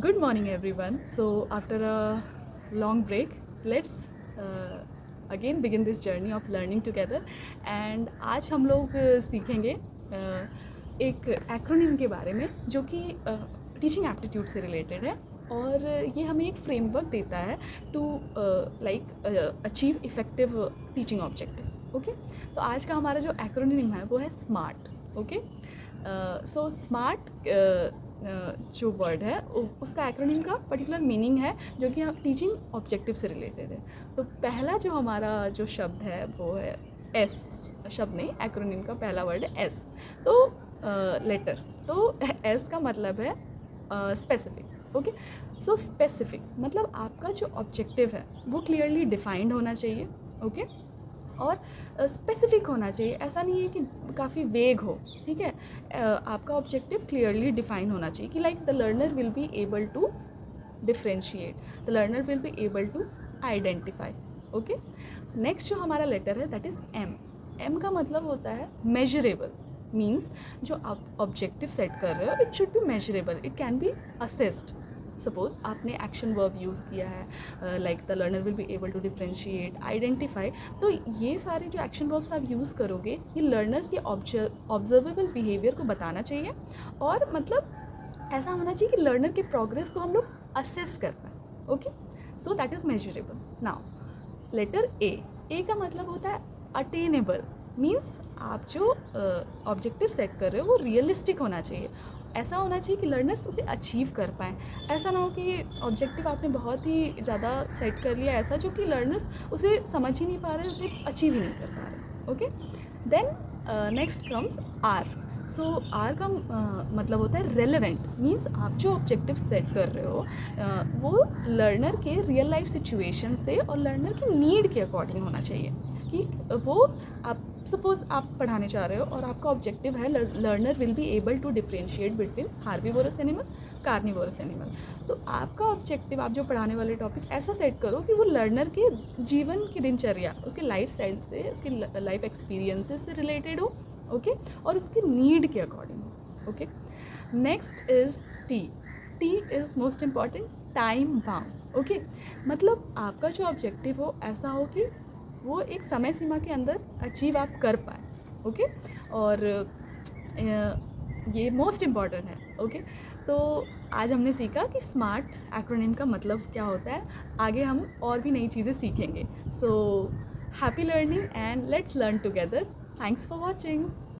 Good morning, everyone. So, after a long break, let's again begin this journey of learning together. And आज हम लोग सीखेंगे एक acronym के बारे में जो कि टीचिंग एप्टीट्यूड से रिलेटेड है और ये हमें एक फ्रेमवर्क देता है to achieve effective teaching objective. Okay, so आज का हमारा जो एक्रोनिम है वो है स्मार्ट. ओके, सो स्मार्ट जो वर्ड है उसका एक्रोनिम का पर्टिकुलर मीनिंग है जो कि हम टीचिंग ऑब्जेक्टिव से रिलेटेड है. तो पहला जो हमारा जो शब्द है वो है एस. शब्द नहीं, एक्रोनिम का पहला वर्ड है एस. तो लेटर, तो एस का मतलब है स्पेसिफिक. ओके, सो स्पेसिफिक मतलब आपका जो ऑब्जेक्टिव है वो क्लियरली डिफाइंड होना चाहिए. ओके, और स्पेसिफिक होना चाहिए. ऐसा नहीं है कि काफ़ी वेग हो. ठीक है, आपका ऑब्जेक्टिव क्लियरली डिफाइन होना चाहिए कि like the learner will be able to differentiate, the learner will be able to identify. Okay, next जो हमारा लेटर है दैट इज़ एम. एम का मतलब होता है मेजरेबल. मीन्स जो आप ऑब्जेक्टिव सेट कर रहे हो it should be measurable, it can be assessed. Suppose आपने एक्शन वर्ब यूज़ किया है like the learner will be able to differentiate, identify. तो ये सारे जो एक्शन वर्ब्स आप यूज़ करोगे ये लर्नर्स के ऑब्जर्वेबल बिहेवियर को बताना चाहिए और मतलब ऐसा होना चाहिए कि लर्नर के प्रोग्रेस को हम लोग असेस कर पाएँ. Okay, so that is measurable. Now letter A का मतलब होता है अटेनेबल. मीन्स आप जो ऑब्जेक्टिव सेट कर रहे हो वो रियलिस्टिक होना चाहिए. ऐसा होना चाहिए कि लर्नर्स उसे अचीव कर पाएँ. ऐसा ना हो कि ऑब्जेक्टिव आपने बहुत ही ज़्यादा सेट कर लिया ऐसा जो कि लर्नर्स उसे समझ ही नहीं पा रहे, उसे अचीव ही नहीं कर पा रहे. Okay, then next comes R. So R का मतलब होता है रेलेवेंट. मीन्स आप जो ऑब्जेक्टिव सेट कर रहे हो वो लर्नर के रियल लाइफ सिचुएशन से और लर्नर की नीड के अकॉर्डिंग होना चाहिए. कि वो आप सपोज़ आप पढ़ाने चाह रहे हो और आपका ऑब्जेक्टिव है learner will be able to differentiate between herbivores animal, carnivorous animal. तो आपका ऑब्जेक्टिव, आप जो पढ़ाने वाले टॉपिक ऐसा सेट करो कि वो लर्नर के जीवन की दिनचर्या, उसके लाइफ स्टाइल से, उसके लाइफ एक्सपीरियंसेस से रिलेटेड हो. ओके, और उसकी नीड के अकॉर्डिंग हो. Okay, next is T. T is most important, time bound. Okay, मतलब आपका जो ऑब्जेक्टिव हो ऐसा हो कि वो एक समय सीमा के अंदर अचीव आप कर पाए. ओके, और ये मोस्ट इम्पॉर्टेंट है. ओके, तो आज हमने सीखा कि स्मार्ट एक्रोनिम का मतलब क्या होता है. आगे हम और भी नई चीज़ें सीखेंगे. So happy learning and let's learn together. Thanks for watching.